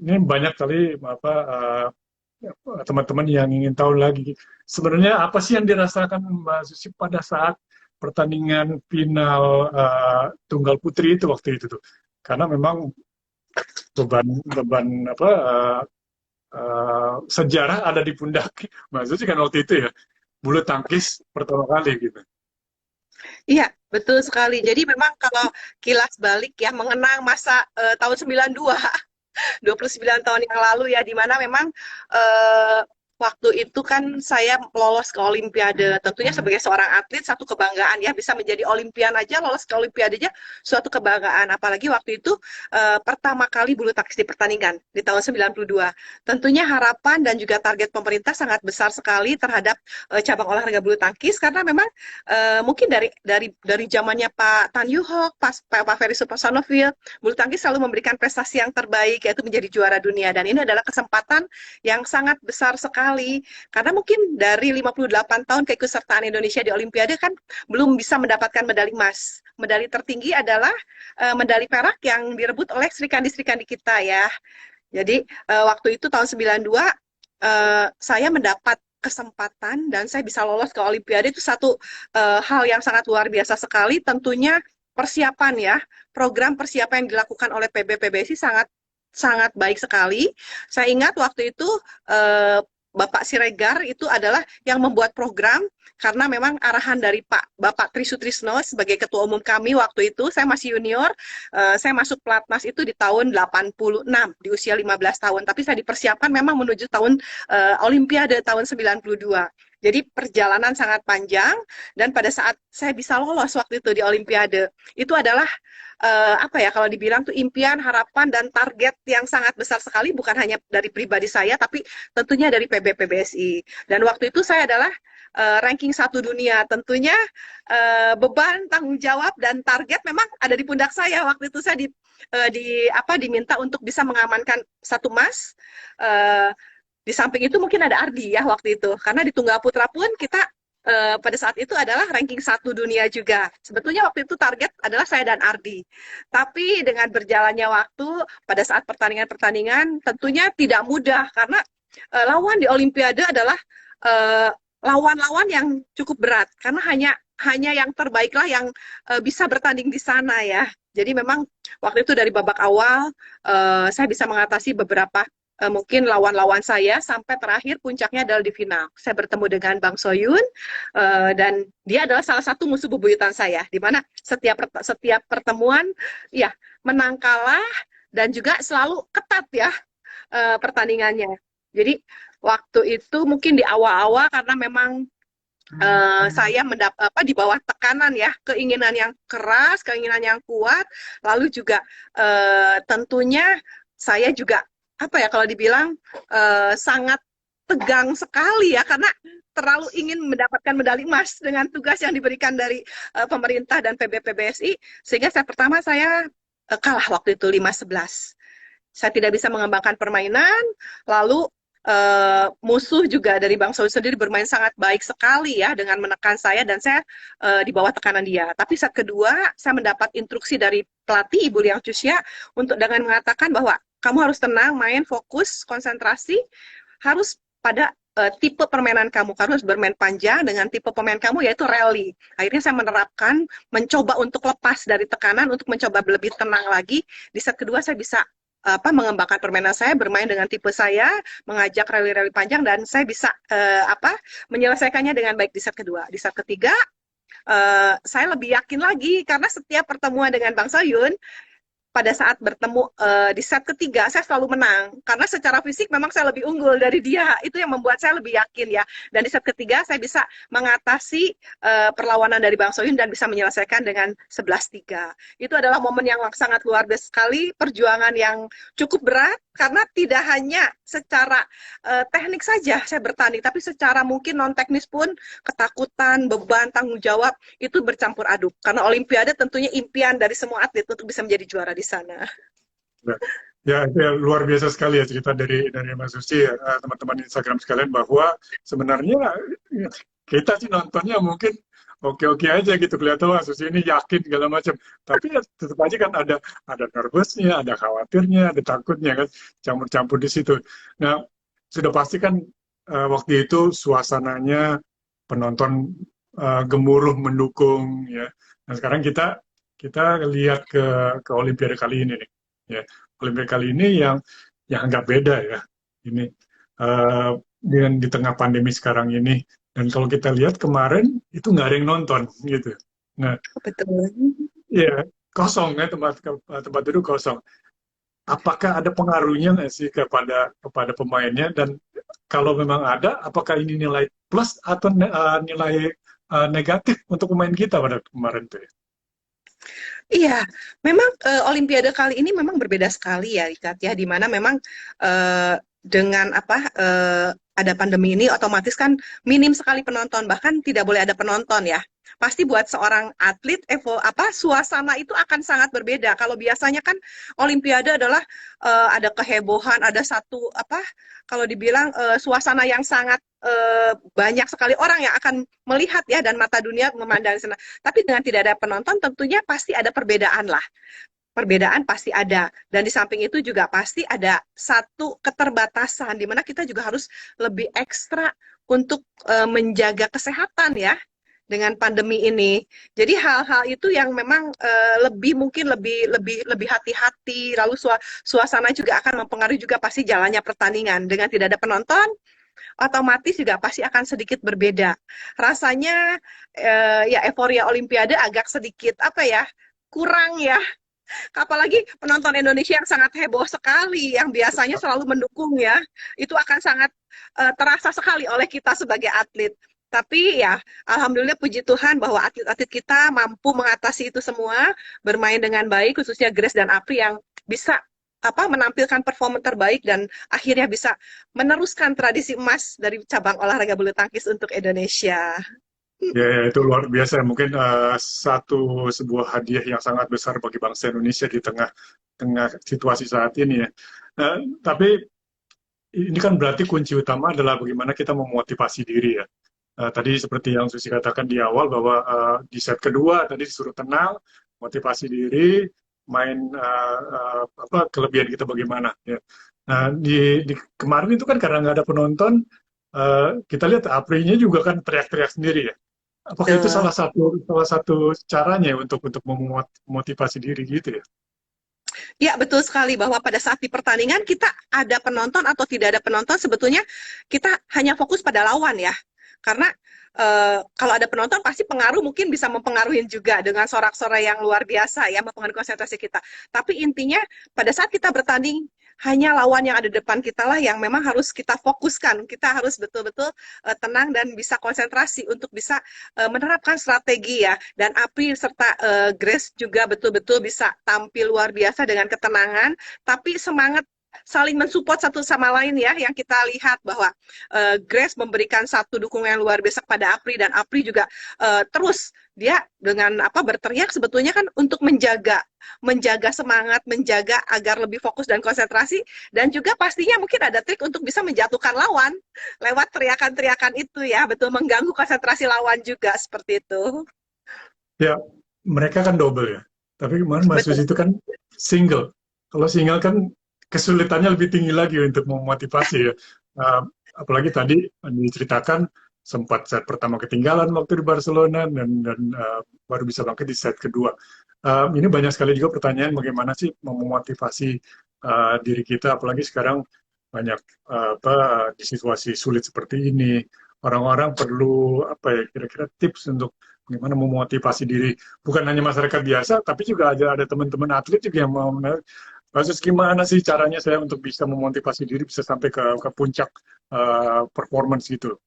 ini banyak kali apa teman-teman yang ingin tahu lagi sebenarnya apa sih yang dirasakan Mbak Susi pada saat pertandingan final tunggal putri itu waktu itu tuh. Karena memang beban beban apa sejarah ada di pundak Mbak Susi kan waktu itu ya. Bulu tangkis pertama kali gitu. Iya, betul sekali. Jadi memang kalau kilas balik ya mengenang masa tahun 92, 29 tahun yang lalu ya, di mana memang eh, waktu itu kan saya lolos ke Olimpiade. Tentunya sebagai seorang atlet satu kebanggaan ya, bisa menjadi Olimpian aja, lolos ke Olimpiade aja suatu kebanggaan. Apalagi waktu itu pertama kali bulu tangkis dipertandingkan di tahun 92. Tentunya harapan dan juga target pemerintah sangat besar sekali terhadap cabang olahraga bulu tangkis, karena memang mungkin dari zamannya Pak Tan Yoo Hock, Pak Ferry Supsanovil, bulu tangkis selalu memberikan prestasi yang terbaik, yaitu menjadi juara dunia. Dan ini adalah kesempatan yang sangat besar sekali. Karena mungkin dari 58 tahun keikutsertaan Indonesia di Olimpiade kan belum bisa mendapatkan medali emas. Medali tertinggi adalah medali perak yang direbut oleh Sri Kandi kita ya. Jadi waktu itu tahun 92 saya mendapat kesempatan dan saya bisa lolos ke Olimpiade, itu satu hal yang sangat luar biasa sekali. Tentunya persiapan ya, program persiapan yang dilakukan oleh PB PBSI sangat sangat baik sekali. Saya ingat waktu itu eh, Bapak Siregar itu adalah yang membuat program, karena memang arahan dari Bapak Tri Sutrisno sebagai ketua umum kami waktu itu. Saya masih junior, saya masuk pelatnas itu di tahun 86 di usia 15 tahun, tapi saya dipersiapkan memang menuju tahun Olimpiade tahun 92. Jadi perjalanan sangat panjang, dan pada saat saya bisa lolos waktu itu di Olimpiade, itu adalah apa ya, kalau dibilang tuh impian, harapan, dan target yang sangat besar sekali, bukan hanya dari pribadi saya, tapi tentunya dari PB PBSI. Dan waktu itu saya adalah ranking 1 dunia. Tentunya beban, tanggung jawab, dan target memang ada di pundak saya. Waktu itu saya diminta untuk bisa mengamankan 1 emas. Uh, di samping itu mungkin ada Ardi ya waktu itu. Karena di tunggal putra pun kita pada saat itu adalah ranking 1 dunia juga. Sebetulnya waktu itu target adalah saya dan Ardi. Tapi dengan berjalannya waktu, pada saat pertandingan-pertandingan tentunya tidak mudah, karena lawan di Olimpiade adalah eh, lawan-lawan yang cukup berat, karena hanya yang terbaiklah yang bisa bertanding di sana ya. Jadi memang waktu itu dari babak awal saya bisa mengatasi beberapa mungkin lawan-lawan saya, sampai terakhir puncaknya adalah di final. Saya bertemu dengan Bang Soyun, dan dia adalah salah satu musuh bebuyutan saya, di mana setiap pertemuan ya menang kalah, dan juga selalu ketat ya pertandingannya. Jadi waktu itu mungkin di awal-awal, karena memang saya di bawah tekanan ya, keinginan yang keras, keinginan yang kuat, lalu juga tentunya saya juga apa ya, kalau dibilang sangat tegang sekali ya, karena terlalu ingin mendapatkan medali emas dengan tugas yang diberikan dari pemerintah dan PB PBSI, sehingga saya kalah waktu itu 5-11. Saya tidak bisa mengembangkan permainan, lalu musuh juga dari Bang Saud sendiri bermain sangat baik sekali ya dengan menekan saya, dan saya di bawah tekanan dia. Tapi set kedua saya mendapat instruksi dari pelatih Ibu Liang Chusya untuk dengan mengatakan bahwa kamu harus tenang, main, fokus, konsentrasi, harus pada tipe permainan kamu. Kamu harus bermain panjang dengan tipe pemain kamu, yaitu rally. Akhirnya saya menerapkan, mencoba untuk lepas dari tekanan, untuk mencoba lebih tenang lagi. Di set kedua saya bisa mengembangkan permainan saya, bermain dengan tipe saya, mengajak rally-rally panjang, dan saya bisa menyelesaikannya dengan baik di set kedua. Di set ketiga saya lebih yakin lagi, karena setiap pertemuan dengan Bang Soyun, pada saat bertemu di set ketiga saya selalu menang, karena secara fisik memang saya lebih unggul dari dia. Itu yang membuat saya lebih yakin ya. Dan di set ketiga saya bisa mengatasi perlawanan dari Bang Soyun dan bisa menyelesaikan dengan 11-3. Itu adalah momen yang sangat luar biasa sekali, perjuangan yang cukup berat, karena tidak hanya secara teknik saja saya bertanding, tapi secara mungkin non teknis pun, ketakutan, beban, tanggung jawab itu bercampur aduk. Karena Olimpiade tentunya impian dari semua atlet untuk bisa menjadi juara di sana. Ya, ya, luar biasa sekali ya cerita dari Mas Susi, ya, teman-teman Instagram sekalian bahwa sebenarnya kita sih nontonnya mungkin oke-oke aja gitu, kelihatan wah Susi ini yakin segala macam. Tapi ya tetap aja kan ada nervousnya, ada khawatirnya, ada takutnya kan, campur-campur di situ. Nah, sudah pasti kan waktu itu suasananya penonton gemuruh mendukung ya. Nah, sekarang kita kita lihat ke Olimpiade kali ini nih. Ya, Olimpiade kali ini yang agak beda ya. Ini eh, dengan di tengah pandemi sekarang ini. Dan kalau kita lihat kemarin itu nggak ada yang nonton gitu. Nah, Betul. ya kosong ya tempat duduk kosong. Apakah ada pengaruhnya nggak sih kepada pemainnya? Dan kalau memang ada, apakah ini nilai plus atau nilai negatif untuk pemain kita pada kemarin tuh ya? Iya, memang Olimpiade kali ini memang berbeda sekali ya, Richard ya, di mana memang dengan ada pandemi ini otomatis kan minim sekali penonton, bahkan tidak boleh ada penonton ya. Pasti buat seorang atlet suasana itu akan sangat berbeda. Kalau biasanya kan Olimpiade adalah ada kehebohan, ada satu kalau dibilang suasana yang sangat banyak sekali orang yang akan melihat ya dan mata dunia memandang sana. Tapi dengan tidak ada penonton tentunya pasti ada perbedaan lah. Perbedaan pasti ada. Dan di samping itu juga pasti ada satu keterbatasan di mana kita juga harus lebih ekstra untuk menjaga kesehatan ya dengan pandemi ini. Jadi hal-hal itu yang memang lebih hati-hati. Lalu suasana juga akan mempengaruhi juga pasti jalannya pertandingan. Dengan tidak ada penonton, otomatis juga pasti akan sedikit berbeda. Rasanya ya euforia Olimpiade agak sedikit kurang ya. Apalagi penonton Indonesia yang sangat heboh sekali, yang biasanya selalu mendukung ya, itu akan sangat terasa sekali oleh kita sebagai atlet. Tapi ya, alhamdulillah puji Tuhan bahwa atlet-atlet kita mampu mengatasi itu semua, bermain dengan baik, khususnya Grace dan Apri yang bisa menampilkan performa terbaik dan akhirnya bisa meneruskan tradisi emas dari cabang olahraga bulu tangkis untuk Indonesia. Ya, ya, itu luar biasa. Mungkin sebuah hadiah yang sangat besar bagi bangsa Indonesia di tengah tengah situasi saat ini ya. Tapi ini kan berarti kunci utama adalah bagaimana kita memotivasi diri ya. Tadi seperti yang Susi katakan di awal bahwa di set kedua tadi disuruh tenang, motivasi diri, main kelebihan kita bagaimana ya. Nah di kemarin itu kan karena nggak ada penonton, kita lihat Aprinya juga kan teriak-teriak sendiri ya. Apakah itu Betul. salah satu caranya untuk memotivasi diri gitu ya? Ya, betul sekali bahwa pada saat di pertandingan kita ada penonton atau tidak ada penonton, sebetulnya kita hanya fokus pada lawan ya. Karena kalau ada penonton pasti pengaruh mungkin bisa mempengaruhi juga dengan sorak-sorai yang luar biasa ya, mempengaruhi konsentrasi kita. Tapi intinya pada saat kita bertanding hanya lawan yang ada di depan kita lah yang memang harus kita fokuskan. Kita harus betul-betul tenang dan bisa konsentrasi untuk bisa menerapkan strategi ya. Dan Apri serta Grace juga betul-betul bisa tampil luar biasa dengan ketenangan, tapi semangat saling mensupport satu sama lain ya, yang kita lihat bahwa Grace memberikan satu dukungan yang luar biasa kepada Apri dan Apri juga terus dia dengan berteriak sebetulnya kan untuk menjaga semangat, menjaga agar lebih fokus dan konsentrasi, dan juga pastinya mungkin ada trik untuk bisa menjatuhkan lawan lewat teriakan-teriakan itu ya, betul mengganggu konsentrasi lawan juga seperti itu. Ya, mereka kan double ya. Tapi kemarin Mas Yus Betul. itu kan single. Kalau single kan kesulitannya lebih tinggi lagi untuk memotivasi ya. Uh, Apalagi tadi diceritakan sempat set pertama ketinggalan waktu di Barcelona dan baru bisa bangkit di set kedua. Ini banyak sekali juga pertanyaan bagaimana sih memotivasi diri kita, apalagi sekarang banyak di situasi sulit seperti ini. Orang-orang perlu kira-kira tips untuk bagaimana memotivasi diri, bukan hanya masyarakat biasa, tapi juga ada teman-teman atlet juga yang mau kasus gimana sih caranya saya untuk bisa memotivasi diri bisa sampai ke puncak performance gitu.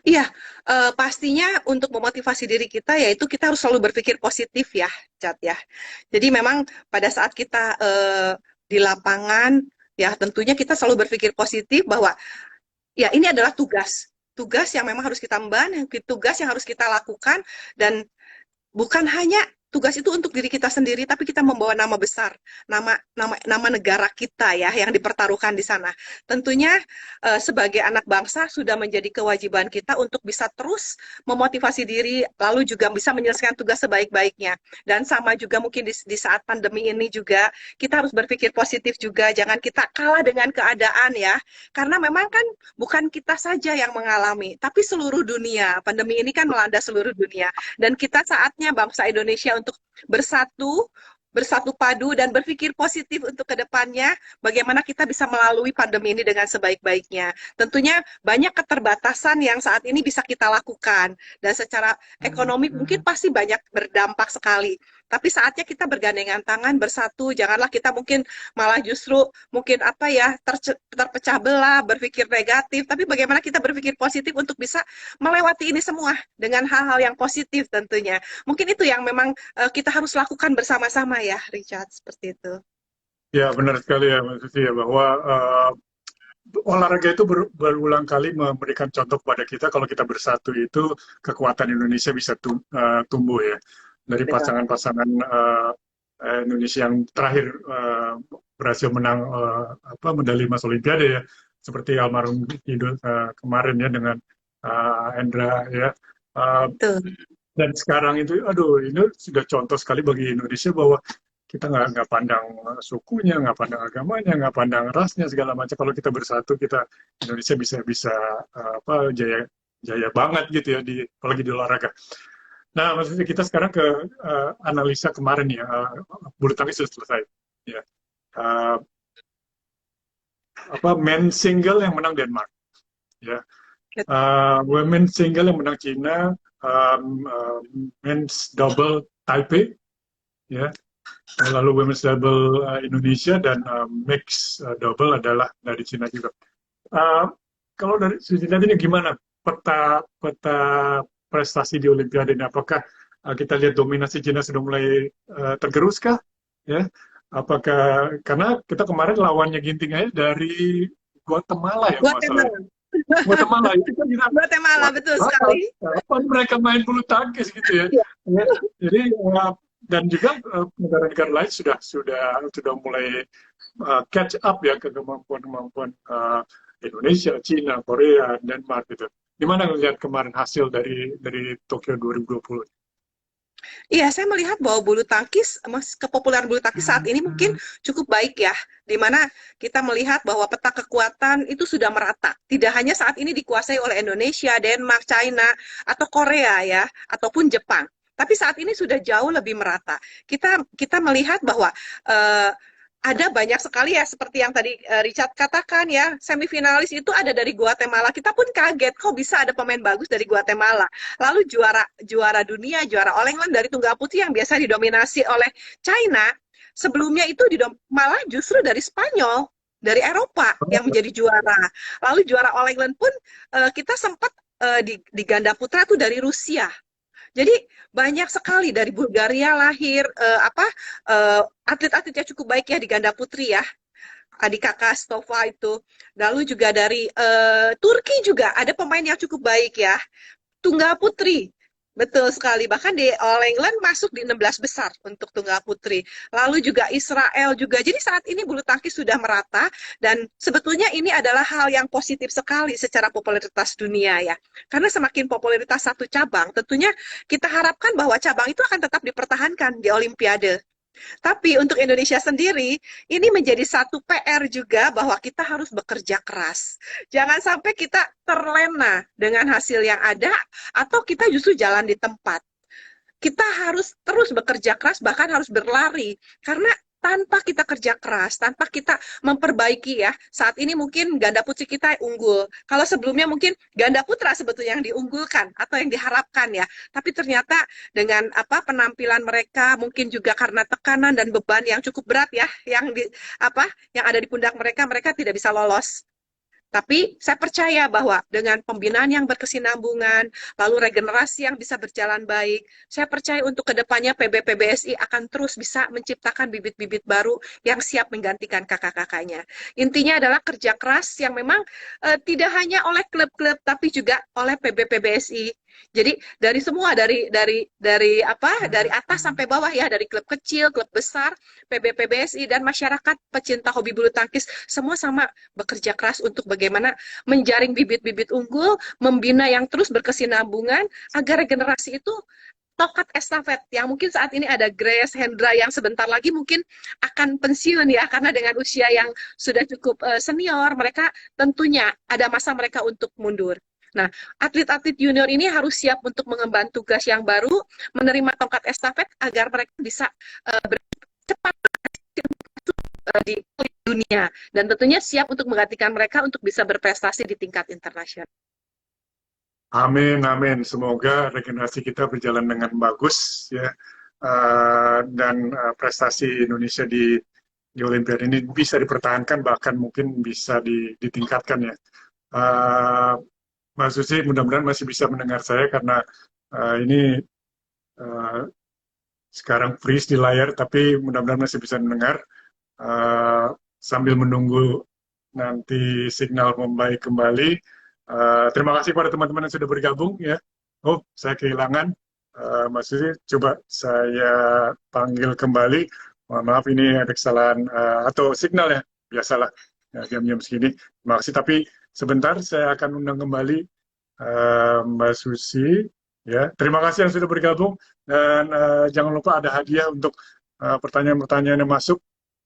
Iya, pastinya untuk memotivasi diri kita yaitu kita harus selalu berpikir positif ya, Cat ya. Jadi memang pada saat kita di lapangan ya tentunya kita selalu berpikir positif bahwa ya ini adalah tugas. Tugas yang memang harus kita emban, tugas yang harus kita lakukan, dan bukan hanya tugas itu untuk diri kita sendiri, tapi kita membawa nama besar, nama negara kita ya yang dipertaruhkan di sana. Tentunya sebagai anak bangsa sudah menjadi kewajiban kita untuk bisa terus memotivasi diri, lalu juga bisa menyelesaikan tugas sebaik-baiknya. Dan sama juga mungkin di saat pandemi ini juga kita harus berpikir positif juga, jangan kita kalah dengan keadaan ya, karena memang kan bukan kita saja yang mengalami, tapi seluruh dunia. Pandemi ini kan melanda seluruh dunia. Dan kita saatnya bangsa Indonesia untuk bersatu padu dan berpikir positif untuk kedepannya, bagaimana kita bisa melalui pandemi ini dengan sebaik-baiknya. Tentunya banyak keterbatasan yang saat ini bisa kita lakukan, dan secara ekonomi mungkin pasti banyak berdampak sekali. Tapi saatnya kita bergandengan tangan, bersatu, janganlah kita mungkin malah justru mungkin apa ya, terpecah belah, berpikir negatif, tapi bagaimana kita berpikir positif untuk bisa melewati ini semua dengan hal-hal yang positif tentunya. Mungkin itu yang memang kita harus lakukan bersama-sama ya, Richard, seperti itu. Ya, benar sekali ya, Mbak Susi ya, bahwa olahraga itu berulang kali memberikan contoh kepada kita kalau kita bersatu itu kekuatan Indonesia bisa tumbuh ya. Dari pasangan-pasangan Indonesia yang terakhir berhasil menang medali emas Olimpiade ya, seperti almarhum Idul kemarin ya dengan Endra ya. Dan sekarang itu, aduh, ini sudah contoh sekali bagi Indonesia bahwa kita nggak pandang sukunya, nggak pandang agamanya, nggak pandang rasnya segala macam. Kalau kita bersatu, kita Indonesia bisa jaya banget gitu ya, apalagi di olahraga. Nah, maksudnya kita sekarang ke analisa kemarin ya, bulu tangkis sudah selesai. Ya. Men single yang menang Denmark, ya. Women single yang menang Cina, men's double Taipei, ya. Lalu women's double Indonesia dan mix double adalah dari Cina juga. Kalau dari sisi ini gimana peta prestasi di Olimpiade ini? Apakah kita lihat dominasi Cina sudah mulai tergerus kah? Ya, apakah karena kita kemarin lawannya Ginting aja dari Guatemala ya masalah. Guatemala itu kan kita Guatemala betul sekali. Kapan mereka main bulu tangkis gitu ya? Jadi dan juga negara-negara lain sudah mulai catch up ya ke kemampuan Indonesia, Cina, Korea, Denmark gitu. Gimana ngelihat kemarin hasil dari Tokyo 2020? Iya, saya melihat bahwa bulu tangkis, kepopuleran bulu tangkis saat ini mungkin cukup baik ya, di mana kita melihat bahwa peta kekuatan itu sudah merata. Tidak hanya saat ini dikuasai oleh Indonesia, Denmark, China, atau Korea ya, ataupun Jepang. Tapi saat ini sudah jauh lebih merata. Kita melihat bahwa ada banyak sekali ya, seperti yang tadi Richard katakan ya, semifinalis itu ada dari Guatemala. Kita pun kaget, kok bisa ada pemain bagus dari Guatemala. Lalu juara dunia, juara All England dari tunggal putri yang biasa didominasi oleh China, sebelumnya itu malah justru dari Spanyol, dari Eropa yang menjadi juara. Lalu juara All England pun kita sempat di ganda putra itu dari Rusia. Jadi banyak sekali dari Bulgaria lahir atlet-atlet yang cukup baik ya di ganda putri ya. Adik kakak Stova itu. Lalu juga dari Turki juga ada pemain yang cukup baik ya. Tunggal putri. Betul sekali, bahkan di All England masuk di 16 besar untuk tunggal putri. Lalu juga Israel juga. Jadi saat ini bulu tangkis sudah merata dan sebetulnya ini adalah hal yang positif sekali secara popularitas dunia ya. Karena semakin popularitas satu cabang, tentunya kita harapkan bahwa cabang itu akan tetap dipertahankan di Olimpiade. Tapi untuk Indonesia sendiri, ini menjadi satu PR juga bahwa kita harus bekerja keras. Jangan sampai kita terlena dengan hasil yang ada, atau kita justru jalan di tempat. Kita harus terus bekerja keras, bahkan harus berlari. Karena tanpa kita kerja keras, tanpa kita memperbaiki ya, saat ini mungkin ganda putri kita unggul. Kalau sebelumnya mungkin ganda putra sebetulnya yang diunggulkan atau yang diharapkan ya. Tapi ternyata dengan penampilan mereka, mungkin juga karena tekanan dan beban yang cukup berat ya, yang ada di pundak mereka, mereka tidak bisa lolos. Tapi saya percaya bahwa dengan pembinaan yang berkesinambungan, lalu regenerasi yang bisa berjalan baik, saya percaya untuk kedepannya PBSI akan terus bisa menciptakan bibit-bibit baru yang siap menggantikan kakak-kakaknya. Intinya adalah kerja keras yang memang tidak hanya oleh klub-klub, tapi juga oleh PBSI Jadi dari semua dari apa? Dari atas sampai bawah ya, dari klub kecil, klub besar, PBSI dan masyarakat pecinta hobi bulu tangkis semua sama bekerja keras untuk bagaimana menjaring bibit-bibit unggul, membina yang terus berkesinambungan agar generasi itu tongkat estafet yang mungkin saat ini ada Grace Hendra yang sebentar lagi mungkin akan pensiun ya karena dengan usia yang sudah cukup senior mereka tentunya ada masa mereka untuk mundur. Nah, atlet-atlet junior ini harus siap untuk mengemban tugas yang baru, menerima tongkat estafet agar mereka bisa cepat di dunia dan tentunya siap untuk menggantikan mereka untuk bisa berprestasi di tingkat internasional. Amin, amin. Semoga regenerasi kita berjalan dengan bagus ya. Dan prestasi Indonesia di Olimpiade ini bisa dipertahankan bahkan mungkin bisa ditingkatkan ya. Mas Susi mudah-mudahan masih bisa mendengar saya karena ini sekarang freeze di layar tapi mudah-mudahan masih bisa mendengar sambil menunggu nanti signal membaik kembali. Terima kasih kepada teman-teman yang sudah bergabung ya. Oh, saya kehilangan Mas Susi. Coba saya panggil kembali. Mohon maaf ini ada kesalahan atau signal ya. Biasalah ya, jam-jam segini. Terima kasih. Tapi sebentar saya akan undang kembali Mbak Susi. Ya, terima kasih yang sudah bergabung dan jangan lupa ada hadiah untuk pertanyaan-pertanyaan yang masuk.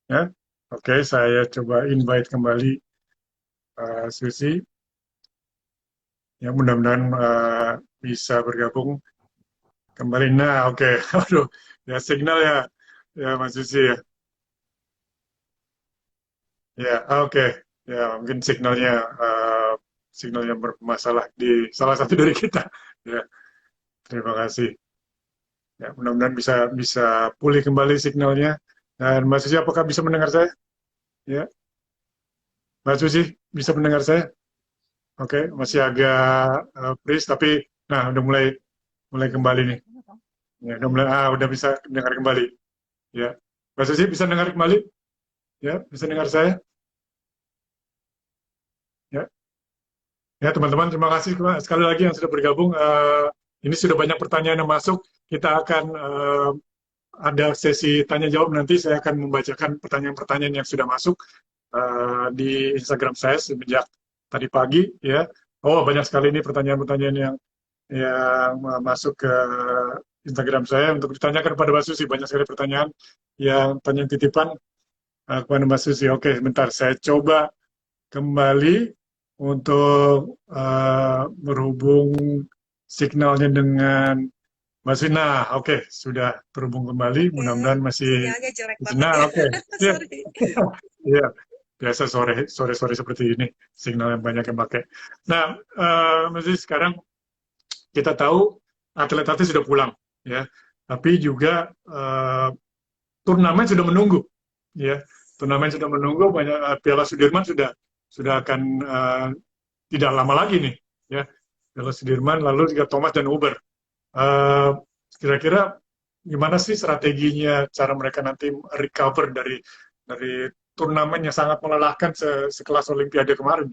Ya, oke, saya coba invite kembali Susi. Ya mudah-mudahan bisa bergabung kembali. Nah, oke. Aduh, ya signal ya, ya Mas Susi ya. Ya, oke. Ya, mungkin signalnya bermasalah di salah satu dari kita. Ya, terima kasih. Ya, mudah-mudahan bisa bisa pulih kembali signalnya. Dan Mas Susi, apakah bisa mendengar saya? Ya, Mas Susi bisa mendengar saya? Oke, masih agak freeze, tapi nah udah mulai mulai kembali nih. Ya, udah bisa dengar kembali. Ya, Mbak Susi bisa dengar kembali? Ya, bisa dengar saya? Ya, ya teman-teman, terima kasih sekali lagi yang sudah bergabung. Ini sudah banyak pertanyaan yang masuk. Kita akan ada sesi tanya jawab nanti. Saya akan membacakan pertanyaan-pertanyaan yang sudah masuk di Instagram saya sejak tadi pagi. Ya, oh banyak sekali ini pertanyaan-pertanyaan yang masuk ke Instagram saya untuk ditanyakan kepada Mbak Susi. Banyak sekali pertanyaan yang tanya titipan kepada Mbak Susi. Oke, sebentar saya coba kembali untuk berhubung signalnya dengan Mbak Susi. Nah, oke, sudah terhubung kembali. Mudah-mudahan masih Sinyalnya jelek banget nah, ya. oke. Ya, Sorry. ya. Biasa sore seperti ini signal yang banyak yang pakai. Nah, Mbak Susi sekarang kita tahu atlet-atlet sudah pulang, ya. Tapi juga turnamen sudah menunggu, ya. Turnamen sudah menunggu, banyak Piala Sudirman sudah akan tidak lama lagi nih, ya. Piala Sudirman, lalu juga Thomas dan Uber. Kira-kira gimana sih strateginya cara mereka nanti recover dari turnamen yang sangat melelahkan sekelas Olimpiade kemarin?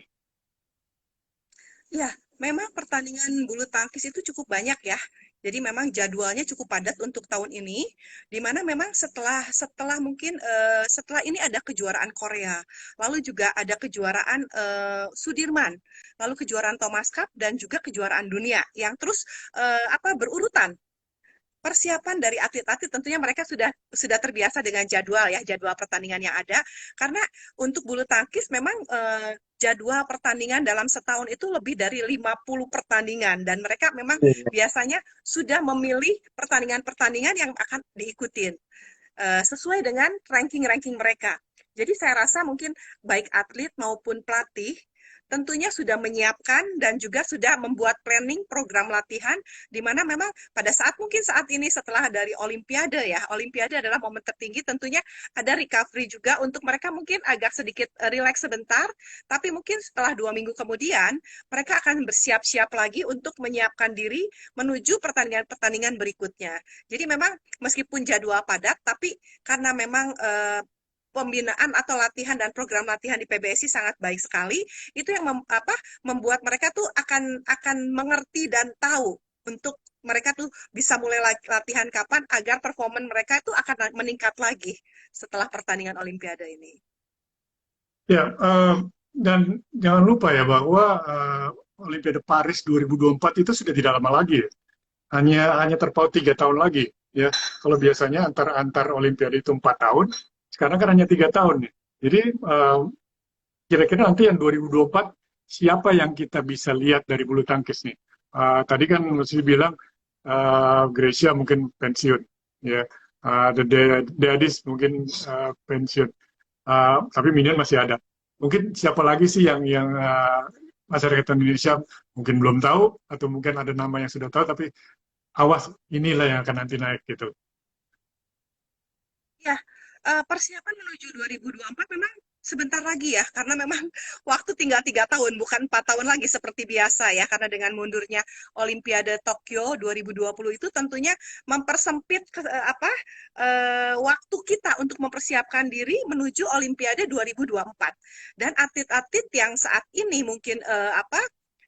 Ya, memang pertandingan bulu tangkis itu cukup banyak ya. Jadi memang jadwalnya cukup padat untuk tahun ini, di mana memang setelah mungkin setelah ini ada kejuaraan Korea, lalu juga ada kejuaraan Sudirman, lalu kejuaraan Thomas Cup dan juga kejuaraan dunia yang terus apa berurutan. Persiapan dari atlet-atlet tentunya mereka sudah terbiasa dengan jadwal pertandingan yang ada karena untuk bulu tangkis memang jadwal pertandingan dalam setahun itu lebih dari 50 pertandingan dan mereka memang biasanya sudah memilih pertandingan-pertandingan yang akan diikutin sesuai dengan ranking-ranking mereka. Jadi saya rasa mungkin baik atlet maupun pelatih tentunya sudah menyiapkan dan juga sudah membuat planning program latihan di mana memang pada saat ini setelah dari Olimpiade ya, Olimpiade adalah momen tertinggi tentunya ada recovery juga untuk mereka mungkin agak sedikit relax sebentar, tapi mungkin setelah 2 minggu kemudian mereka akan bersiap-siap lagi untuk menyiapkan diri menuju pertandingan-pertandingan berikutnya. Jadi memang meskipun jadwal padat, tapi karena memang pembinaan atau latihan dan program latihan di PBSI sangat baik sekali, itu yang membuat mereka tuh akan mengerti dan tahu untuk mereka tuh bisa mulai latihan kapan agar performa mereka itu akan meningkat lagi setelah pertandingan Olimpiade ini. Ya, dan jangan lupa ya bahwa Olimpiade Paris 2024 itu sudah tidak lama lagi ya. Hanya terpaut 3 tahun lagi ya. Kalau biasanya antar Olimpiade itu 4 tahun, sekarang kan hanya 3 tahun nih. Jadi kira-kira nanti yang 2024 siapa yang kita bisa lihat dari bulu tangkis nih? Tadi kan mesti bilang Gracia mungkin pensiun, ya. Deadis mungkin pensiun. Tapi Minion masih ada. Mungkin siapa lagi sih yang masyarakat Indonesia mungkin belum tahu atau mungkin ada nama yang sudah tahu tapi awas inilah yang akan nanti naik gitu. Ya, persiapan menuju 2024 memang sebentar lagi ya, karena memang waktu tinggal 3 tahun, bukan 4 tahun lagi seperti biasa ya, karena dengan mundurnya Olimpiade Tokyo 2020 itu tentunya mempersempit waktu kita untuk mempersiapkan diri menuju Olimpiade 2024. Dan atlet-atlet yang saat ini mungkin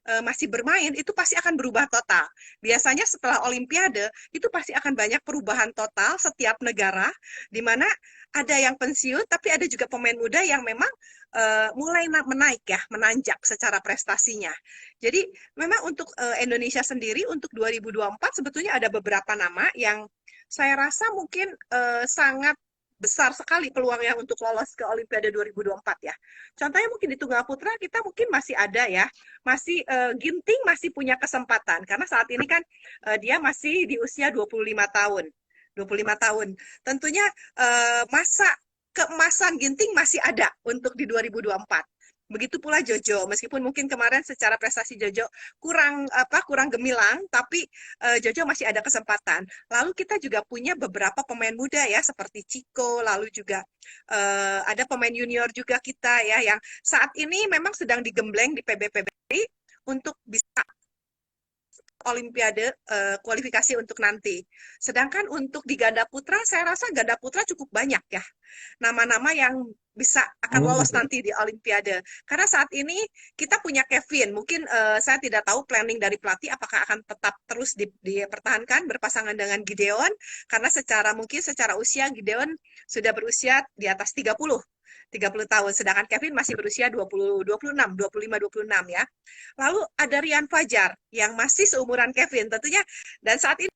masih bermain itu pasti akan berubah total. Biasanya setelah Olimpiade itu pasti akan banyak perubahan total setiap negara, di mana ada yang pensiun, tapi ada juga pemain muda yang memang mulai menaik ya, menanjak secara prestasinya. Jadi memang untuk Indonesia sendiri untuk 2024 sebetulnya ada beberapa nama yang saya rasa mungkin sangat besar sekali peluangnya untuk lolos ke Olimpiade 2024 ya. Contohnya mungkin di tunggal putra kita mungkin masih ada ya, masih Ginting masih punya kesempatan karena saat ini kan dia masih di usia 25 tahun. 25 tahun. Tentunya masa keemasan Ginting masih ada untuk di 2024. Begitu pula Jojo, meskipun mungkin kemarin secara prestasi Jojo kurang gemilang, tapi Jojo masih ada kesempatan. Lalu kita juga punya beberapa pemain muda ya, seperti Chico, lalu juga ada pemain junior juga kita ya, yang saat ini memang sedang digembleng di PBPBI untuk bisa Olimpiade kualifikasi untuk nanti. Sedangkan untuk di ganda putra, saya rasa ganda putra cukup banyak ya. Nama-nama yang bisa akan lolos nanti di Olimpiade. Karena saat ini kita punya Kevin. Mungkin saya tidak tahu planning dari pelatih apakah akan tetap terus dipertahankan berpasangan dengan Gideon. Karena mungkin secara usia Gideon sudah berusia di atas 30 tahun, sedangkan Kevin masih berusia 26, 25, 26 ya. Lalu ada Rian Fajar yang masih seumuran Kevin tentunya, dan saat ini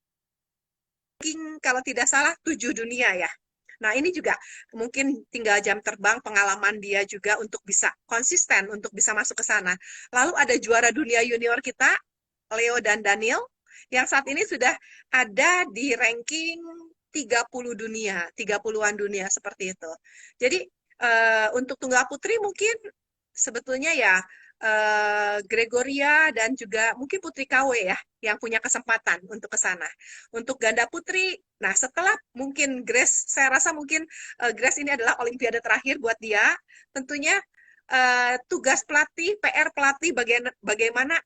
kalau tidak salah 7 dunia ya. Nah ini juga mungkin tinggal jam terbang pengalaman dia juga untuk bisa konsisten, untuk bisa masuk ke sana. Lalu ada juara dunia junior kita, Leo dan Daniel, yang saat ini sudah ada di ranking 30 dunia, 30-an dunia seperti itu. Jadi untuk tunggal putri mungkin sebetulnya ya Gregoria dan juga mungkin Putri KW ya yang punya kesempatan untuk ke sana. Untuk ganda putri, nah setelah mungkin Grace, saya rasa mungkin Grace ini adalah Olimpiade terakhir buat dia. Tentunya tugas pelatih, PR pelatih bagaimana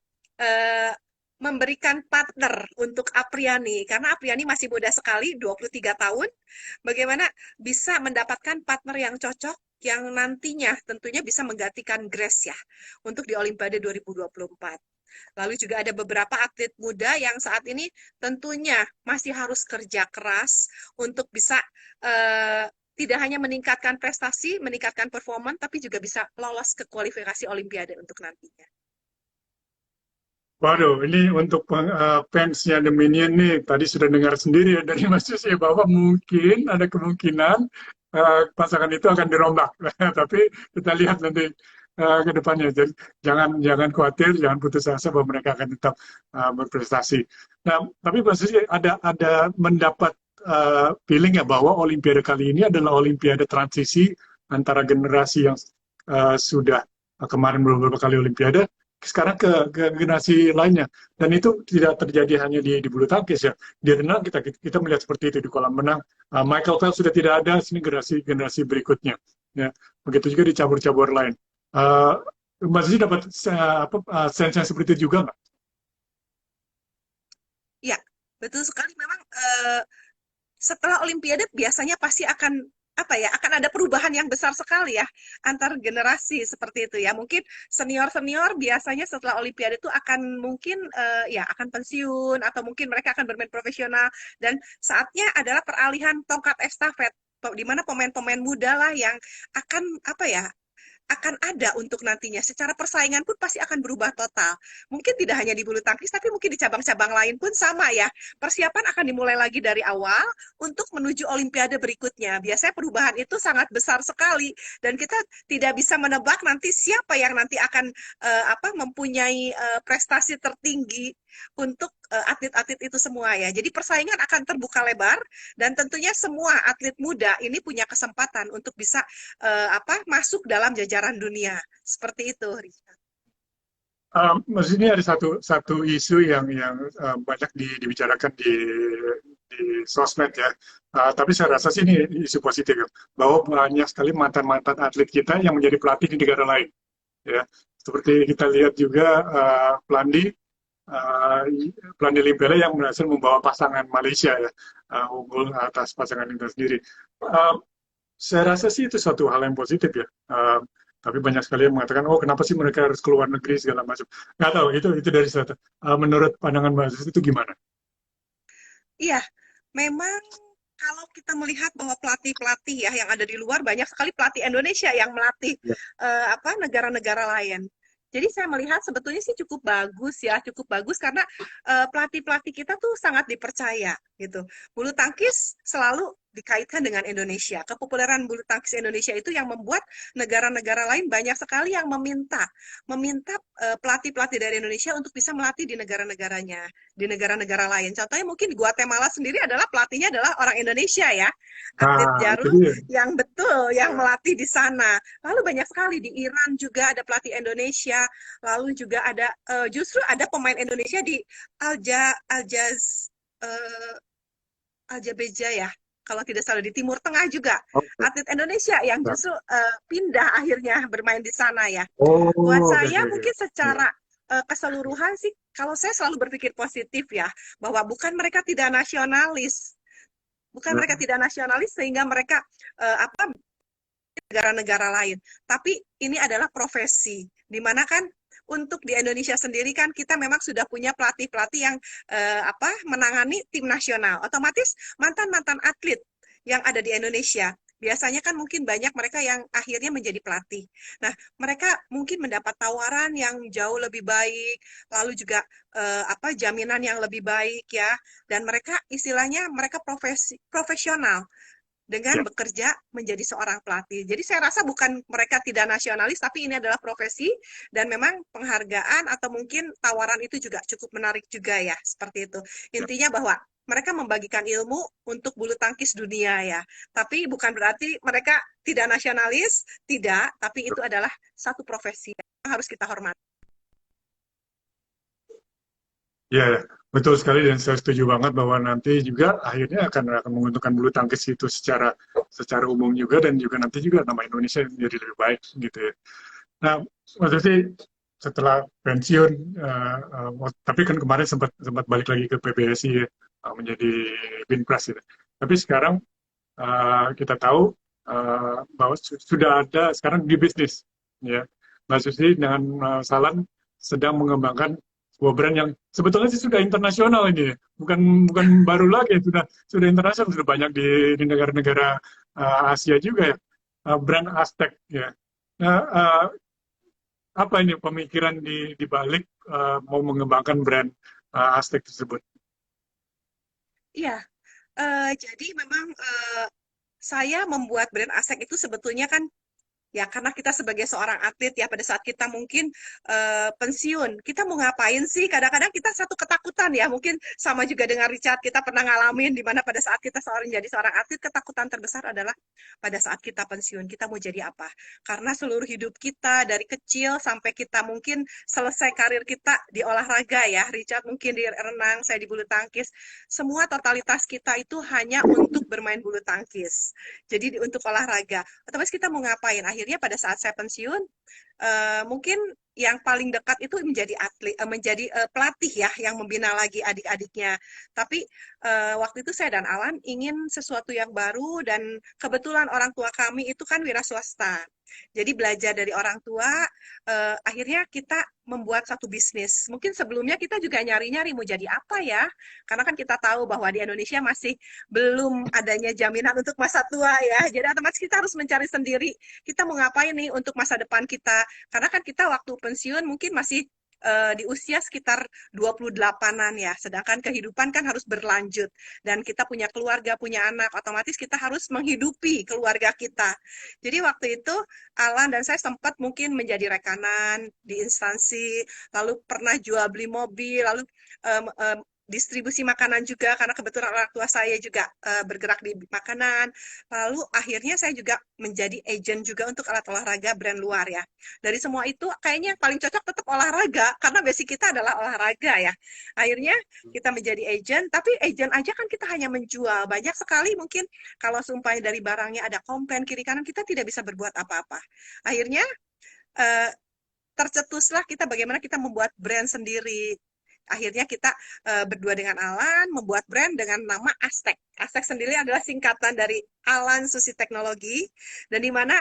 memberikan partner untuk Apriani, karena Apriani masih muda sekali, 23 tahun, bagaimana bisa mendapatkan partner yang cocok, yang nantinya tentunya bisa menggantikan Grace ya, untuk di Olimpiade 2024. Lalu juga ada beberapa atlet muda yang saat ini tentunya masih harus kerja keras untuk bisa tidak hanya meningkatkan prestasi, meningkatkan performa, tapi juga bisa lolos ke kualifikasi Olimpiade untuk nantinya. Waduh, ini untuk fansnya The Minion nih, tadi sudah dengar sendiri ya dari Mas Yus ya bahwa mungkin ada kemungkinan pasangan itu akan dirombak. Tapi kita lihat nanti ke depannya. Jadi, jangan khawatir, jangan putus asa bahwa mereka akan tetap berprestasi. Nah, tapi Mas Yus ada mendapat feeling ya bahwa Olimpiade kali ini adalah Olimpiade transisi antara generasi yang sudah kemarin beberapa kali Olimpiade sekarang ke generasi lainnya, dan itu tidak terjadi hanya di bulu tangkis ya, di renang kita melihat seperti itu di kolam renang. Michael Phelps sudah tidak ada, sini generasi berikutnya ya, begitu juga di cabur-cabur lain. Mbak Zizi dapat sense yang seperti itu juga nggak? Ya, betul sekali. Memang setelah Olimpiade biasanya pasti akan apa ya, akan ada perubahan yang besar sekali ya antar generasi seperti itu ya. Mungkin senior-senior biasanya setelah Olimpiade itu akan mungkin ya akan pensiun atau mungkin mereka akan bermain profesional dan saatnya adalah peralihan tongkat estafet di mana pemain-pemain muda lah yang akan apa ya akan ada untuk nantinya. Secara persaingan pun pasti akan berubah total. Mungkin tidak hanya di bulu tangkis, tapi mungkin di cabang-cabang lain pun sama ya. Persiapan akan dimulai lagi dari awal untuk menuju Olimpiade berikutnya. Biasanya perubahan itu sangat besar sekali dan kita tidak bisa menebak nanti siapa yang nanti akan mempunyai prestasi tertinggi untuk atlet-atlet itu semua ya. Jadi persaingan akan terbuka lebar dan tentunya semua atlet muda ini punya kesempatan untuk bisa masuk dalam jajaran dunia seperti itu, Richard. Maksudnya ada satu isu yang banyak dibicarakan di sosmed ya. Tapi saya rasa sih ini isu positif ya, bahwa banyak sekali mantan-mantan atlet kita yang menjadi pelatih di negara lain. Ya, seperti kita lihat juga Plandi Limpele yang berhasil membawa pasangan Malaysia ya, unggul atas pasangan itu sendiri. Saya rasa sih itu suatu hal yang positif ya. Tapi banyak sekali yang mengatakan, oh kenapa sih mereka harus keluar negeri segala macam. Nggak tahu, itu dari satu. Menurut pandangan Mbak Aziz itu gimana? Iya, memang kalau kita melihat bahwa pelatih-pelatih ya yang ada di luar banyak sekali pelatih Indonesia yang melatih Ya. negara-negara lain. Jadi saya melihat sebetulnya sih cukup bagus ya, cukup bagus karena pelatih-pelatih kita tuh sangat dipercaya gitu. Bulu tangkis selalu dikaitkan dengan Indonesia. Kepopuleran bulu tangkis Indonesia itu yang membuat negara-negara lain banyak sekali yang meminta pelatih-pelatih dari Indonesia untuk bisa melatih di negara-negaranya, di negara-negara lain. Contohnya mungkin Guatemala sendiri adalah pelatihnya adalah orang Indonesia ya, atlet Nah, itu jarum dia. yang betul yang Ya. melatih di sana. Lalu banyak sekali di Iran juga ada pelatih Indonesia. Lalu juga ada justru ada pemain Indonesia di Alja Aljaz uh, Aljabeja ya. Kalau tidak salah di Timur Tengah juga Oke. atlet Indonesia yang Nah. justru pindah akhirnya bermain di sana ya. Buat Oh, oke, oke, saya oke. mungkin Ya. secara keseluruhan sih kalau saya selalu berpikir positif ya bahwa bukan mereka tidak nasionalis, bukan Ya. mereka tidak nasionalis sehingga mereka negara-negara lain. Tapi ini adalah profesi, di mana kan untuk di Indonesia sendiri kan kita memang sudah punya pelatih-pelatih yang menangani tim nasional. Otomatis mantan-mantan atlet yang ada di Indonesia biasanya kan mungkin banyak mereka yang akhirnya menjadi pelatih. Nah, mereka mungkin mendapat tawaran yang jauh lebih baik, lalu juga jaminan yang lebih baik ya, dan mereka istilahnya mereka profesional dengan Ya. bekerja menjadi seorang pelatih. Jadi saya rasa bukan mereka tidak nasionalis, tapi ini adalah profesi dan memang penghargaan atau mungkin tawaran itu juga cukup menarik juga ya, seperti itu. Ya. Intinya bahwa mereka membagikan ilmu untuk bulu tangkis dunia ya. Tapi bukan berarti mereka tidak nasionalis, tidak, tapi itu adalah satu profesi yang harus kita hormati. Ya, ya, betul sekali dan saya setuju banget bahwa nanti juga akhirnya akan menguntungkan bulu tangkis itu secara umum juga dan juga nanti juga nama Indonesia menjadi lebih baik gitu ya. Nah, maksudnya sih setelah pensiun, tapi kan kemarin sempat sempat balik lagi ke PBSI ya, menjadi Binpras gitu. Tapi sekarang kita tahu bahwa sudah ada sekarang di bisnis ya. Mbak Susi dengan Salan sedang mengembangkan sebuah brand yang sebetulnya sih sudah internasional ini, bukan bukan baru lagi, sudah internasional, sudah banyak di negara-negara Asia juga ya. Brand Aztec ya. Nah, apa ini pemikiran di balik mau mengembangkan brand Aztec tersebut? Iya, jadi memang saya membuat brand Asek itu sebetulnya kan ya karena kita sebagai seorang atlet ya pada saat kita mungkin pensiun, kita mau ngapain sih? Kadang-kadang kita satu ketakutan ya, mungkin sama juga dengan Richard kita pernah ngalamin di mana pada saat kita jadi seorang atlet ketakutan terbesar adalah pada saat kita pensiun, kita mau jadi apa? Karena seluruh hidup kita dari kecil sampai kita mungkin selesai karir kita di olahraga ya, Richard mungkin di renang, saya di bulu tangkis, semua totalitas kita itu hanya untuk bermain bulu tangkis. Jadi untuk olahraga. Otomatis kita mau ngapain? Akhirnya pada saat saya pensiun, mungkin yang paling dekat itu menjadi atlet, menjadi pelatih ya, yang membina lagi adik-adiknya. Tapi waktu itu saya dan Alan ingin sesuatu yang baru, dan kebetulan orang tua kami itu kan wira swasta. Jadi belajar dari orang tua, akhirnya kita membuat satu bisnis. Mungkin sebelumnya kita juga nyari-nyari mau jadi apa ya, karena kan kita tahu bahwa di Indonesia masih belum adanya jaminan untuk masa tua ya. Jadi otomatis kita harus mencari sendiri, kita mau ngapain nih untuk masa depan kita. Karena kan kita waktu pensiun mungkin masih di usia sekitar 28-an ya. Sedangkan kehidupan kan harus berlanjut. Dan kita punya keluarga, punya anak, otomatis kita harus menghidupi keluarga kita. Jadi waktu itu Alan dan saya sempat mungkin menjadi rekanan di instansi, lalu pernah jual beli mobil, lalu distribusi makanan juga, karena kebetulan orang tua saya juga bergerak di makanan. Lalu akhirnya saya juga menjadi agent juga untuk alat olahraga brand luar ya. Dari semua itu kayaknya yang paling cocok tetap olahraga, karena basic kita adalah olahraga ya. Akhirnya kita menjadi agent, tapi agent aja kan kita hanya menjual. Banyak sekali mungkin kalau sumpahnya dari barangnya ada komplain kiri kanan, kita tidak bisa berbuat apa-apa. Akhirnya eh, tercetuslah kita bagaimana kita membuat brand sendiri. Akhirnya kita berdua dengan Alan membuat brand dengan nama Aztec. Aztec sendiri adalah singkatan dari Alan Susi Teknologi, dan di mana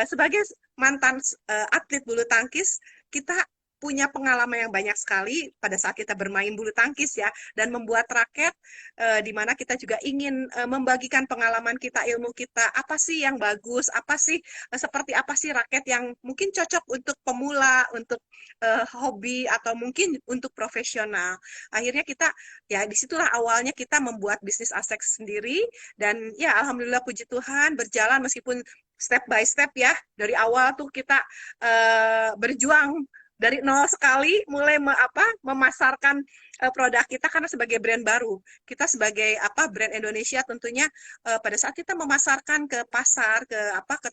sebagai mantan atlet bulu tangkis, kita punya pengalaman yang banyak sekali pada saat kita bermain bulu tangkis ya, dan membuat raket, di mana kita juga ingin membagikan pengalaman kita, ilmu kita, apa sih yang bagus, apa sih seperti apa sih raket yang mungkin cocok untuk pemula, untuk hobi, atau mungkin untuk profesional. Akhirnya kita, ya disitulah awalnya kita membuat bisnis Aztec sendiri, dan ya alhamdulillah puji Tuhan berjalan meskipun step by step ya. Dari awal tuh kita berjuang dari nol sekali, mulai memasarkan produk kita, karena sebagai brand baru, kita sebagai brand Indonesia tentunya pada saat kita memasarkan ke pasar, ke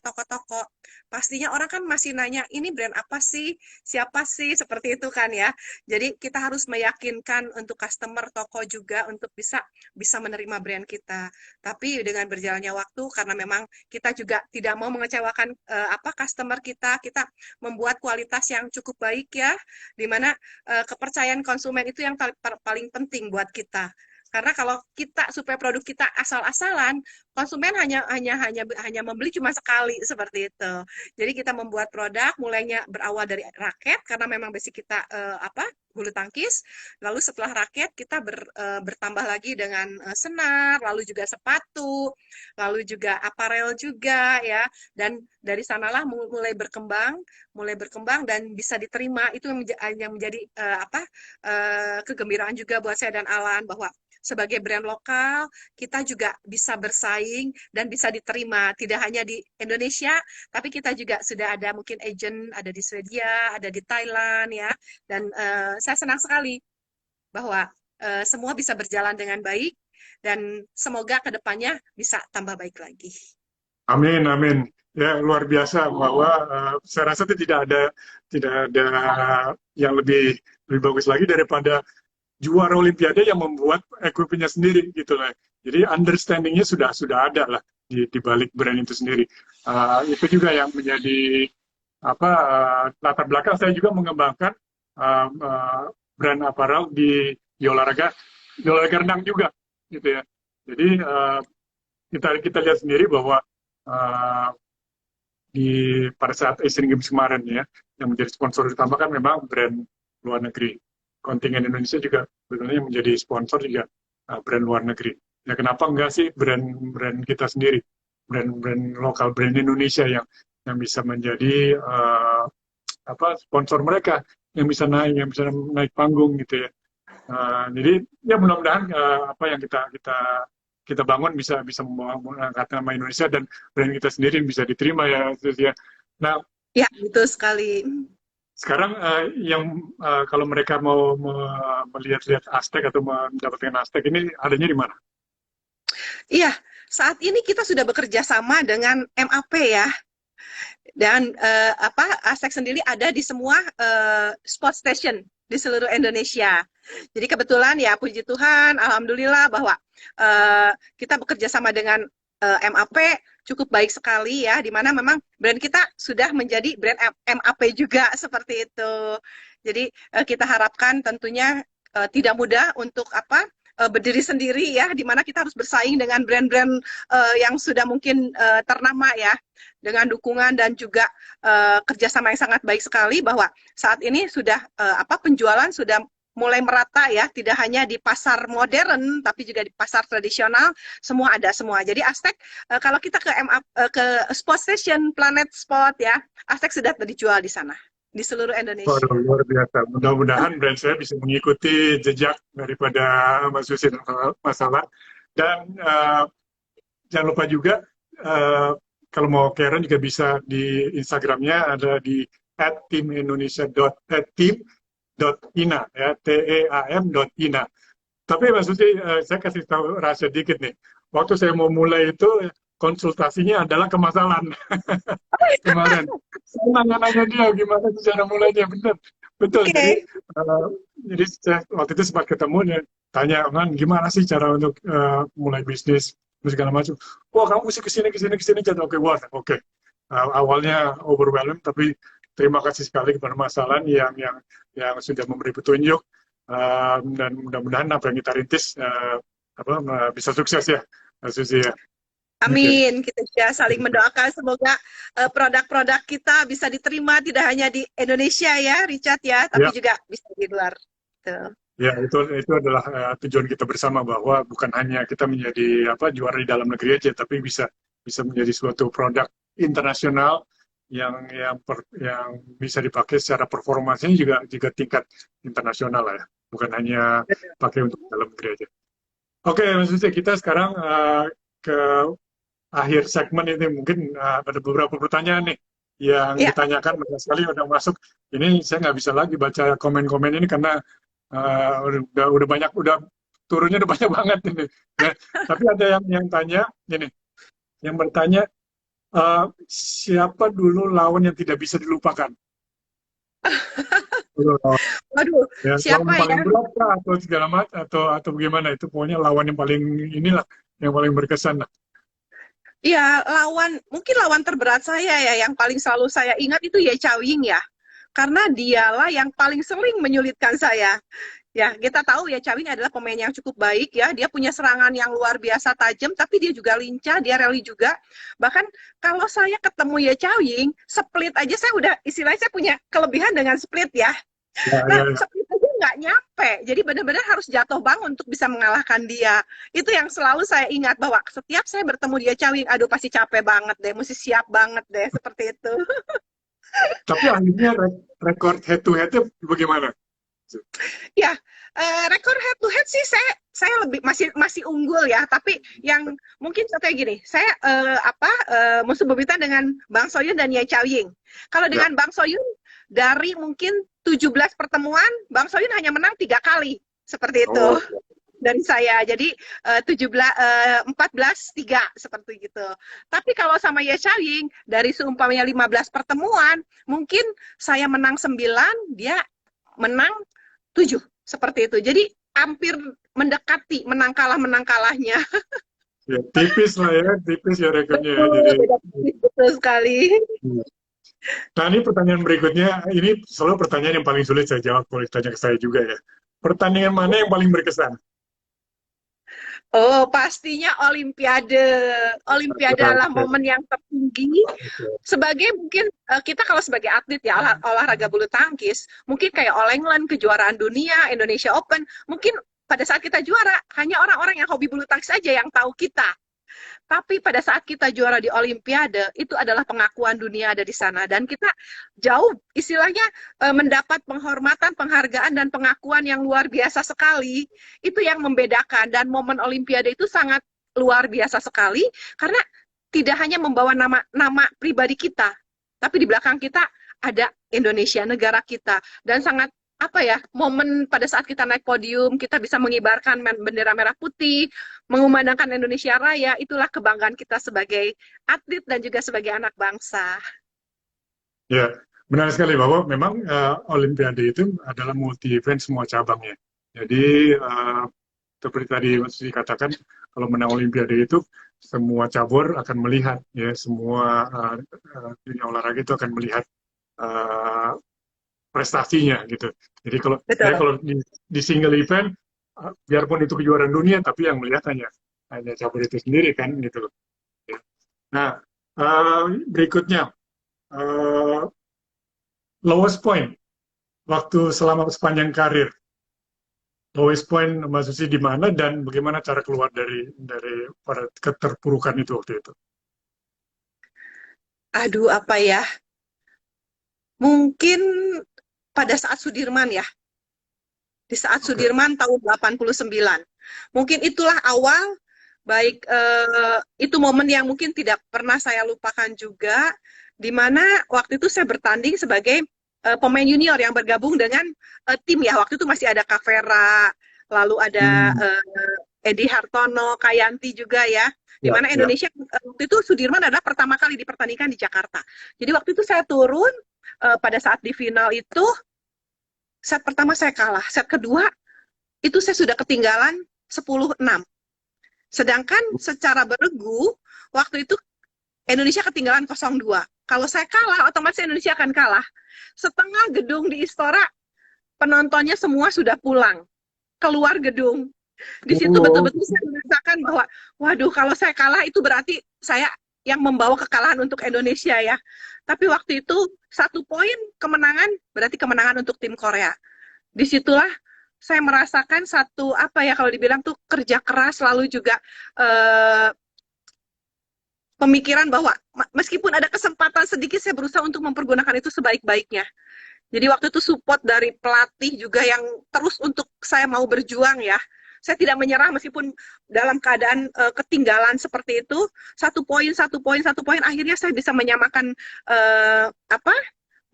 toko-toko, pastinya orang kan masih nanya, ini brand apa sih, siapa sih, seperti itu kan ya. Jadi kita harus meyakinkan untuk customer toko juga untuk bisa menerima brand kita. Tapi dengan berjalannya waktu, karena memang kita juga tidak mau mengecewakan customer kita membuat kualitas yang cukup baik ya, di mana kepercayaan konsumen itu yang paling penting buat kita. Karena kalau kita supaya produk kita asal-asalan, konsumen hanya membeli cuma sekali, seperti itu. Jadi kita membuat produk mulainya berawal dari raket, karena memang basic kita bulu tangkis. Lalu setelah raket kita bertambah lagi dengan senar, lalu juga sepatu, lalu juga aparel juga ya. Dan dari sanalah mulai berkembang dan bisa diterima. Itu yang menjadi kegembiraan juga buat saya dan Alan, bahwa sebagai brand lokal, kita juga bisa bersaing dan bisa diterima. Tidak hanya di Indonesia, tapi kita juga sudah ada mungkin agent, ada di Swedia, ada di Thailand ya. Dan saya senang sekali bahwa semua bisa berjalan dengan baik, dan semoga kedepannya bisa tambah baik lagi. Amin, amin. Ya, luar biasa bahwa saya rasa tidak ada yang lebih bagus lagi daripada juara Olimpiade yang membuat equipment-nya sendiri gitu lah. Jadi understanding-nya sudah ada lah di balik brand itu sendiri. Itu juga yang menjadi latar belakang saya juga mengembangkan brand apparel di olahraga renang juga gitu ya. Jadi kita lihat sendiri bahwa pada saat Asian Games kemarin ya, yang menjadi sponsor utama kan memang brand luar negeri. Kontingen Indonesia juga sebenarnya menjadi sponsor juga brand luar negeri. Ya kenapa enggak sih brand kita sendiri, brand lokal, brand Indonesia yang bisa menjadi sponsor mereka, yang bisa naik panggung gitu ya. Jadi ya mudah-mudahan apa yang kita bangun bisa mengangkat nama Indonesia dan brand kita sendiri bisa diterima ya. Nah, ya betul sekali. Sekarang kalau mereka mau melihat-lihat Aztec atau mendapatkan Aztec ini adanya di mana? Iya, saat ini kita sudah bekerja sama dengan MAP ya. Dan Aztec sendiri ada di semua sport station di seluruh Indonesia. Jadi kebetulan ya puji Tuhan, alhamdulillah bahwa kita bekerja sama dengan MAP, cukup baik sekali ya, di mana memang brand kita sudah menjadi brand MAP juga seperti itu. Jadi kita harapkan tentunya tidak mudah untuk berdiri sendiri ya, di mana kita harus bersaing dengan brand-brand yang sudah mungkin ternama ya, dengan dukungan dan juga kerjasama yang sangat baik sekali, bahwa saat ini sudah penjualan sudah mulai merata ya, tidak hanya di pasar modern tapi juga di pasar tradisional, semua ada semua. Jadi Aztec kalau kita ke Sport Station, Planet Sport ya, Aztec sudah dijual di sana di seluruh Indonesia. Waduh, luar biasa. Mudah-mudahan brand saya bisa mengikuti jejak daripada Mas Susi masalah. Dan jangan lupa juga kalau mau Karen juga bisa di Instagramnya ada di @teamindonesia.ina ya, team.ina. Tapi Mas Susi, saya kasih tahu rahasia dikit nih. Waktu saya mau mulai itu konsultasinya adalah kemasalan. Kemarin saya nanya-nanya dia gimana sih cara mulainya, betul. Okay. Jadi saya waktu itu sempat ketemu dia tanya kan gimana sih cara untuk mulai bisnis segala macam. Wah, kamu mesti kesini jadi oke. Awalnya overwhelmed, tapi terima kasih sekali kepada Mas Alan yang sudah memberi petunjuk, dan mudah-mudahan apa yang kita rintis bisa sukses ya, Mas Susi ya. Amin, kita juga saling mendoakan semoga produk-produk kita bisa diterima tidak hanya di Indonesia ya, Richard ya, tapi juga bisa di luar. Tuh. Ya, itu adalah tujuan kita bersama, bahwa bukan hanya kita menjadi juara di dalam negeri aja, tapi bisa menjadi suatu produk internasional yang bisa dipakai secara performanya juga tingkat internasional lah ya, bukan hanya pakai untuk dalam negeri aja. Oke, Mas Susi, kita sekarang ke akhir segmen ini. Mungkin ada beberapa pertanyaan nih yang ditanyakan, banyak sekali udah masuk. Ini saya nggak bisa lagi baca komen-komen ini karena udah banyak, turunnya udah banyak banget ini. Ya, tapi ada yang tanya ini, yang bertanya siapa dulu lawan yang tidak bisa dilupakan? Waduh, ya, siapa lawan paling ya? berat atau segala macam atau bagaimana? Itu pokoknya lawan yang paling inilah, yang paling berkesan lah. Ya, mungkin lawan terberat saya ya, yang paling selalu saya ingat itu Ye Chao-ying ya. Karena dialah yang paling sering menyulitkan saya. Ya, kita tahu ya Chao-ying adalah pemain yang cukup baik ya. Dia punya serangan yang luar biasa tajam, tapi dia juga lincah, dia rally juga. Bahkan kalau saya ketemu Ye Chao-ying, split aja saya udah, istilahnya saya punya kelebihan dengan split ya. Split aja nggak nyampe, jadi benar-benar harus jatuh bangun untuk bisa mengalahkan dia. Itu yang selalu saya ingat, bahwa setiap saya bertemu dia Chao-ying, aduh pasti capek banget deh, mesti siap banget deh, seperti itu. Tapi akhirnya rekor head to head-nya bagaimana? Ya, rekor head to head sih saya lebih masih unggul ya, tapi yang mungkin contohnya gini, saya musuh bebuyutan dengan Bang Soyun dan Ye Chao-ying. Kalau dengan Bang Soyun, dari mungkin 17 pertemuan, Bang Soyun hanya menang 3 kali, seperti itu. Dari saya, jadi 14-3 seperti gitu. Tapi kalau sama Ye Chao-ying, dari seumpamanya 15 pertemuan, mungkin saya menang 9, dia menang 7, seperti itu. Jadi hampir mendekati menang kalahnya. Ya, tipis ya rekornya. Jadi betul sekali. Nah, ini pertanyaan berikutnya, ini selalu pertanyaan yang paling sulit saya jawab kalau ditanya ke saya juga ya. Pertandingan mana yang paling berkesan? Oh, pastinya Olimpiade. Olimpiade adalah momen yang tertinggi. Sebagai mungkin kita kalau sebagai atlet ya, olahraga bulu tangkis, mungkin kayak All England, kejuaraan dunia, Indonesia Open, mungkin pada saat kita juara, hanya orang-orang yang hobi bulu tangkis aja yang tahu kita. Tapi pada saat kita juara di Olimpiade, itu adalah pengakuan dunia ada di sana. Dan kita jauh, istilahnya mendapat penghormatan, penghargaan, dan pengakuan yang luar biasa sekali. Itu yang membedakan. Dan momen Olimpiade itu sangat luar biasa sekali, karena tidak hanya membawa nama pribadi kita, tapi di belakang kita ada Indonesia, negara kita. Dan sangat momen pada saat kita naik podium, kita bisa mengibarkan bendera merah putih, mengumandangkan Indonesia Raya, itulah kebanggaan kita sebagai atlet dan juga sebagai anak bangsa. Ya, benar sekali bahwa memang Olimpiade itu adalah multi event semua cabangnya. Jadi seperti tadi Mas dikatakan, kalau menang Olimpiade itu semua cabur akan melihat, ya, semua dunia olahraga itu akan melihat uh, prestasinya gitu. Jadi Betul. kalau di single event, biarpun itu kejuaraan dunia, tapi yang melihat hanya cabur itu sendiri kan gitu loh. Ya. Nah, berikutnya, uh, lowest point waktu selama sepanjang karir. Lowest point Mbak Susi di mana dan bagaimana cara keluar dari pada keterpurukan itu waktu itu? Aduh, apa ya? Mungkin pada saat Sudirman ya. Di saat Oke. Sudirman tahun 89. Mungkin itulah awal, baik itu momen yang mungkin tidak pernah saya lupakan juga, di mana waktu itu saya bertanding sebagai pemain junior yang bergabung dengan tim ya. Waktu itu masih ada Kak Vera, lalu ada Hmm, Edi Hartono, Kayanti juga ya. Di ya, mana ya. Indonesia waktu itu Sudirman adalah pertama kali dipertandingkan di Jakarta. Jadi waktu itu saya turun pada saat di final itu set pertama saya kalah, set kedua itu saya sudah ketinggalan 10-6. Sedangkan secara beregu, waktu itu Indonesia ketinggalan 0-2. Kalau saya kalah, otomatis Indonesia akan kalah. Setengah gedung di Istora, penontonnya semua sudah pulang, keluar gedung. Di situ Oh, betul-betul saya merasakan bahwa, waduh, kalau saya kalah itu berarti saya yang membawa kekalahan untuk Indonesia ya. Tapi waktu itu 1 poin kemenangan berarti kemenangan untuk tim Korea. Disitulah saya merasakan satu apa ya kalau dibilang tuh kerja keras lalu juga eh, pemikiran bahwa meskipun ada kesempatan sedikit saya berusaha untuk mempergunakan itu sebaik-baiknya. Jadi waktu itu support dari pelatih juga yang terus untuk saya mau berjuang ya. Saya tidak menyerah meskipun dalam keadaan ketinggalan seperti itu. 1 poin, 1 poin, 1 poin. Akhirnya saya bisa menyamakan apa?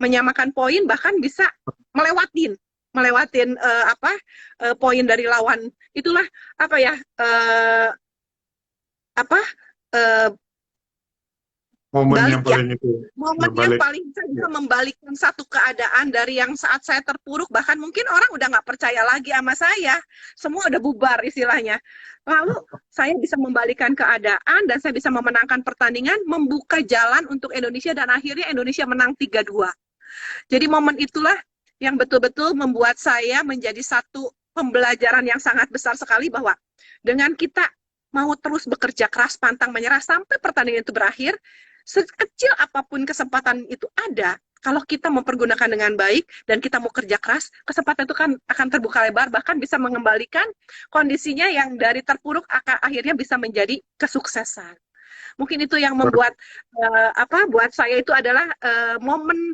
Menyamakan poin bahkan bisa melewatin melewatin apa poin dari lawan. Itulah apa ya apa uh, momen balik yang ya, paling itu momen yang berbalik. paling saya Ya. bisa membalikkan satu keadaan dari yang saat saya terpuruk, bahkan mungkin orang udah nggak percaya lagi sama saya, semua udah bubar istilahnya. Lalu saya bisa membalikkan keadaan dan saya bisa memenangkan pertandingan, membuka jalan untuk Indonesia dan akhirnya Indonesia menang 3-2. Jadi momen itulah yang betul-betul membuat saya menjadi satu pembelajaran yang sangat besar sekali bahwa dengan kita mau terus bekerja keras, pantang menyerah sampai pertandingan itu berakhir, sekecil apapun kesempatan itu ada, kalau kita mempergunakan dengan baik dan kita mau kerja keras, kesempatan itu kan akan terbuka lebar, bahkan bisa mengembalikan kondisinya yang dari terpuruk akhirnya bisa menjadi kesuksesan. Mungkin itu yang membuat buat saya itu adalah momen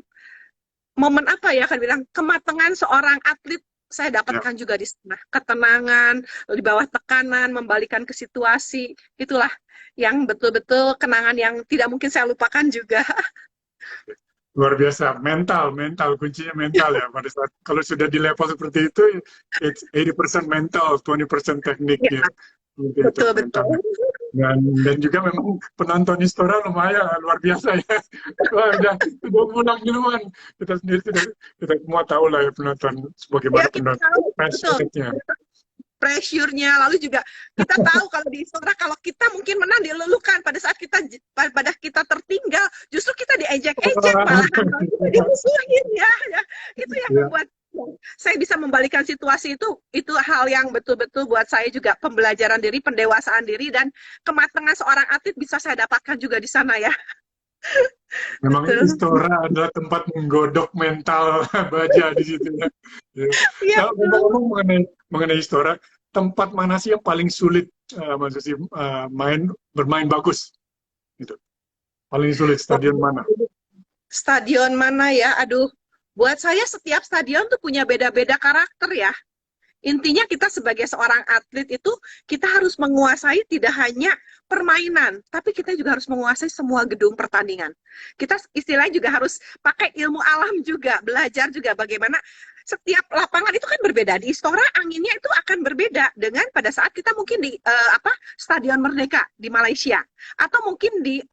momen apa ya akan bilang kematangan seorang atlet saya Ya. dapatkan juga di sana. Ketenangan, di bawah tekanan, membalikan ke situasi. Itulah yang betul-betul kenangan yang tidak mungkin saya lupakan juga. Luar biasa, mental kuncinya mental ya. Pada saat kalau sudah di level seperti itu, it's 80% mental, 20% teknik Ya, ya. Seperti itu betul-betul. mental. Dan juga memang penonton Istora lumayan luar biasa ya. Wah, udah pulang duluan. Kita sendiri kita semua tahu lah ya penonton Ya, bagaimana kita penonton tahu, fans betul. fansnya. Pressure-nya, lalu juga kita tahu kalau di Istora kalau kita mungkin menang diluluhkan pada saat pada kita tertinggal, justru kita diejek-ejek malahan kita dimusuhin ya. Itu yang Ya, membuat saya bisa membalikan situasi itu hal yang betul-betul buat saya juga pembelajaran diri, pendewasaan diri dan kematangan seorang atlet bisa saya dapatkan juga di sana ya. memang Betul. Istora adalah tempat menggodok mental baja di situ ya. Ya. Iya Nah, betul. ngomong-ngomong mengenai Istora, tempat mana sih yang paling sulit Mas Susi, bermain bagus gitu? Paling sulit stadion mana? Stadion mana ya? Aduh, buat saya setiap stadion tuh punya beda-beda karakter ya. Intinya kita sebagai seorang atlet itu kita harus menguasai tidak hanya permainan, tapi kita juga harus menguasai semua gedung pertandingan. Kita istilahnya juga harus pakai ilmu alam juga, belajar juga bagaimana setiap lapangan itu kan berbeda. Di Istora anginnya itu akan berbeda dengan pada saat kita mungkin di Stadion Merdeka di Malaysia atau mungkin di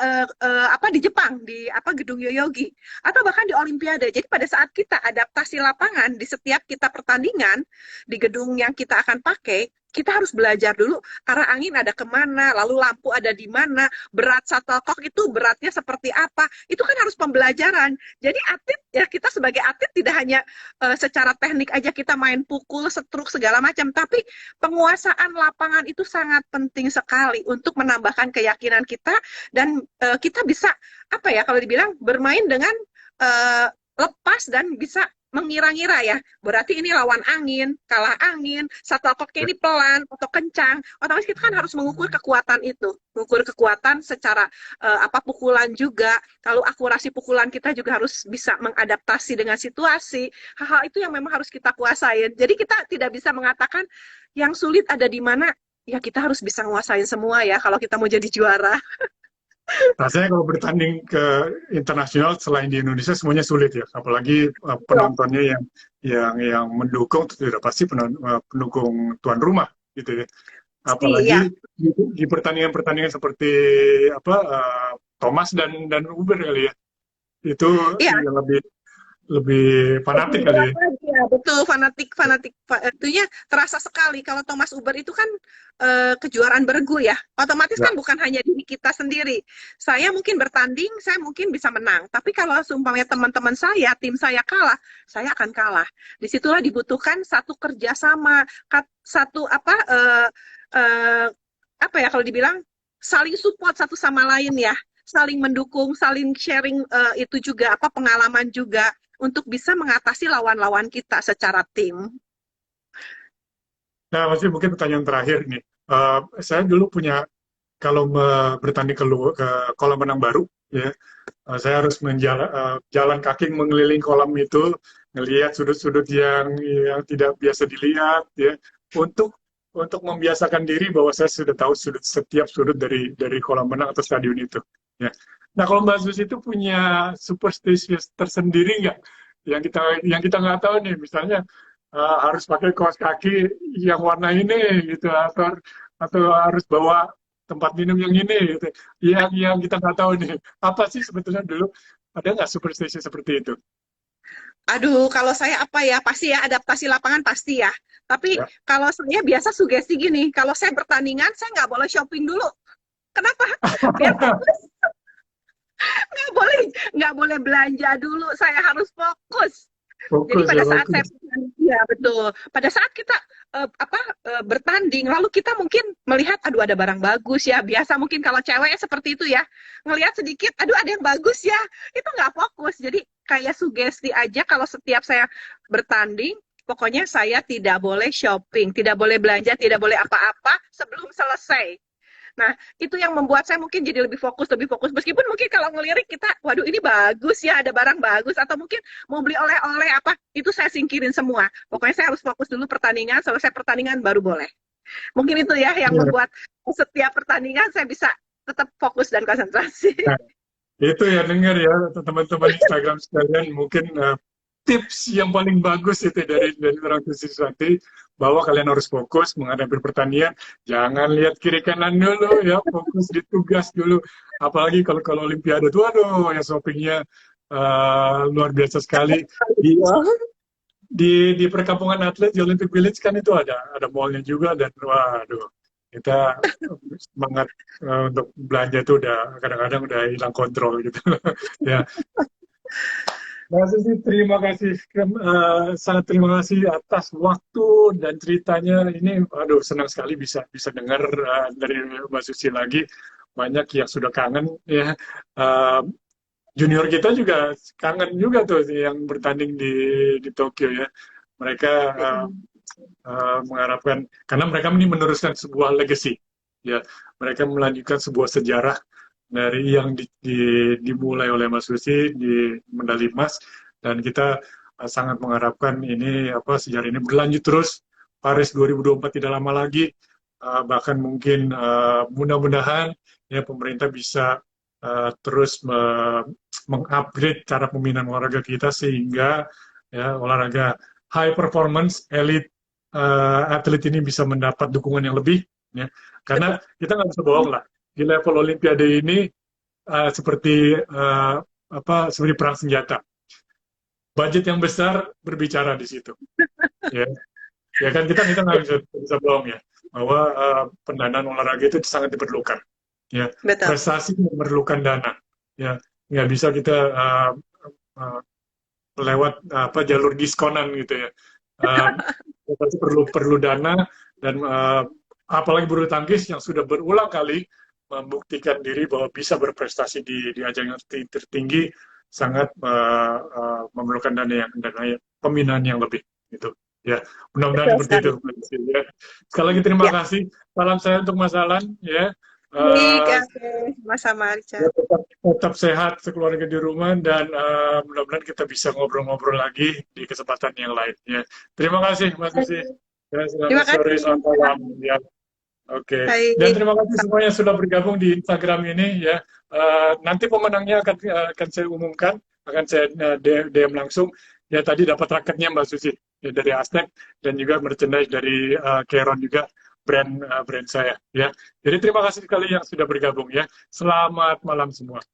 Jepang di gedung Yoyogi atau bahkan di Olimpiade. Jadi pada saat kita adaptasi lapangan di setiap kita pertandingan di gedung yang kita akan pakai, kita harus belajar dulu arah angin ada kemana, lalu lampu ada di mana, berat shuttlecock itu beratnya seperti apa. Itu kan harus pembelajaran. Jadi atlet, ya kita sebagai atlet tidak hanya secara teknik aja kita main pukul, setruk, segala macam, tapi penguasaan lapangan itu sangat penting sekali untuk menambahkan keyakinan kita dan kita bisa, apa ya, kalau dibilang bermain dengan lepas dan bisa mengira-ngira ya, berarti ini lawan angin, kalah angin, shuttlecocknya ini pelan atau kencang, otomatis kita kan harus mengukur kekuatan itu, mengukur kekuatan secara pukulan juga, lalu akurasi pukulan kita juga harus bisa mengadaptasi dengan situasi, hal-hal itu yang memang harus kita kuasain. Jadi kita tidak bisa mengatakan yang sulit ada di mana, ya kita harus bisa menguasain semua ya kalau kita mau jadi juara. Rasanya kalau bertanding ke internasional selain di Indonesia semuanya sulit ya, apalagi penontonnya yang mendukung sudah pasti pendukung tuan rumah gitu ya. Pasti ya. Apalagi di pertandingan-pertandingan seperti Thomas dan Uber kali ya, itu Iya, yang lebih fanatik kali ya. ya, betul, fanatik itunya terasa sekali. Kalau Thomas Uber itu kan kejuaraan bergu ya, otomatis Ya. kan bukan hanya diri kita sendiri. Saya mungkin bertanding, saya mungkin bisa menang, tapi kalau seumpamanya teman-teman saya, tim saya kalah, saya akan kalah. Disitulah dibutuhkan satu kerjasama, satu apa ya kalau dibilang saling support satu sama lain ya, saling mendukung, saling sharing itu juga pengalaman juga untuk bisa mengatasi lawan-lawan kita secara tim. Nah, masih mungkin pertanyaan terakhir nih. Saya dulu punya, kalau bertanding ke kolam renang baru, ya, saya harus jalan kaki mengelilingi kolam itu, ngelihat sudut-sudut yang tidak biasa dilihat, ya, untuk membiasakan diri bahwa saya sudah tahu setiap sudut dari kolam renang atau stadion itu. Ya. Nah, kalau Mbak Zus itu punya superstitious tersendiri nggak? Yang kita nggak tahu nih, misalnya harus pakai kaos kaki yang warna ini gitu, atau harus bawa tempat minum yang ini gitu, yang kita nggak tahu nih apa sih sebetulnya. Dulu ada nggak superstitious seperti itu? Aduh, kalau saya pasti ya adaptasi lapangan pasti ya. Tapi Ya. kalau saya biasa sugesti gini, kalau saya pertandingan saya nggak boleh shopping dulu. Kenapa? Biar fokus. nggak boleh belanja dulu. Saya harus fokus. Jadi Fokus ya, pada saat saya fokus. ya betul. Pada saat kita bertanding, lalu kita mungkin melihat, aduh ada barang bagus ya. Biasa mungkin kalau cewek seperti itu ya, ngelihat sedikit, aduh ada yang bagus ya. Itu nggak fokus. Jadi kayak sugesti aja kalau setiap saya bertanding, pokoknya saya tidak boleh shopping, tidak boleh belanja, tidak boleh apa-apa sebelum selesai. Nah, itu yang membuat saya mungkin jadi lebih fokus, lebih fokus. Meskipun mungkin kalau ngelirik kita, waduh ini bagus ya, ada barang bagus. Atau mungkin mau beli oleh-oleh apa, itu saya singkirin semua. Pokoknya saya harus fokus dulu pertandingan, selesai pertandingan baru boleh. Mungkin itu ya yang Iya. membuat setiap pertandingan saya bisa tetap fokus dan konsentrasi. Nah, itu ya, dengar ya teman-teman Instagram sekalian, mungkin tips yang paling bagus itu dari orang Trisiswati, bahwa kalian harus fokus menghadapi pertandingan, jangan lihat kiri kanan dulu ya, fokus di tugas dulu. Apalagi kalau Olimpiade tuh, aduh, ya shoppingnya luar biasa sekali. Di, di perkampungan atlet di Olympic Village kan itu ada mallnya juga, dan waduh, kita semangat untuk belanja tuh udah kadang-kadang udah hilang kontrol gitu. Ya. Mas Susi, terima kasih, sangat terima kasih atas waktu dan ceritanya ini. Aduh, senang sekali bisa bisa dengar dari Mbak Susi lagi. Banyak yang sudah kangen ya. Uh, Junior kita juga kangen juga tuh yang bertanding di Tokyo ya. Mereka mengharapkan, karena mereka ini meneruskan sebuah legacy ya. Mereka melanjutkan sebuah sejarah dari yang dimulai oleh Mas Susi di medali emas, dan kita sangat mengharapkan ini sejarah ini berlanjut terus. Paris 2024 tidak lama lagi, bahkan mungkin mudah-mudahan ya pemerintah bisa terus mengupgrade cara pembinaan olahraga kita, sehingga ya olahraga high performance elite atlet ini bisa mendapat dukungan yang lebih ya. Karena kita nggak bisa bohong lah, di level Olimpiade ini seperti seperti perang senjata. Budget yang besar berbicara di situ. Ya. Ya kan kita nggak bisa bohong ya bahwa pendanaan olahraga itu sangat diperlukan. Ya, Betul. prestasi memerlukan dana. Ya, nggak bisa kita uh, lewat apa jalur diskonan gitu ya. Uh, Tapi perlu perlu dana dan apalagi bulu tangkis yang sudah berulang kali membuktikan diri bahwa bisa berprestasi di ajang yang tertinggi sangat memerlukan pembinaan yang lebih gitu ya, mudah-mudahan Betul seperti sekali. itu ya. Sekali lagi terima Ya, kasih, salam saya untuk Mas Alan ya. baik, Eh, oke. Sama-sama, Ya, Richard. tetap sehat sekeluarga di rumah dan mudah-mudahan kita bisa ngobrol-ngobrol lagi di kesempatan yang lain ya. Terima kasih Mas Susi. Ya, selamat Terima sore, kasih. selamat malam ya. Oke. Dan Baik. terima kasih semuanya sudah bergabung di Instagram ini ya. Nanti pemenangnya akan saya umumkan, akan saya DM langsung. Ya tadi dapat raketnya Mbak Susi ya, dari Aztec dan juga merchandise dari Keron juga, brand saya ya. Jadi terima kasih sekali yang sudah bergabung ya. Selamat malam semua.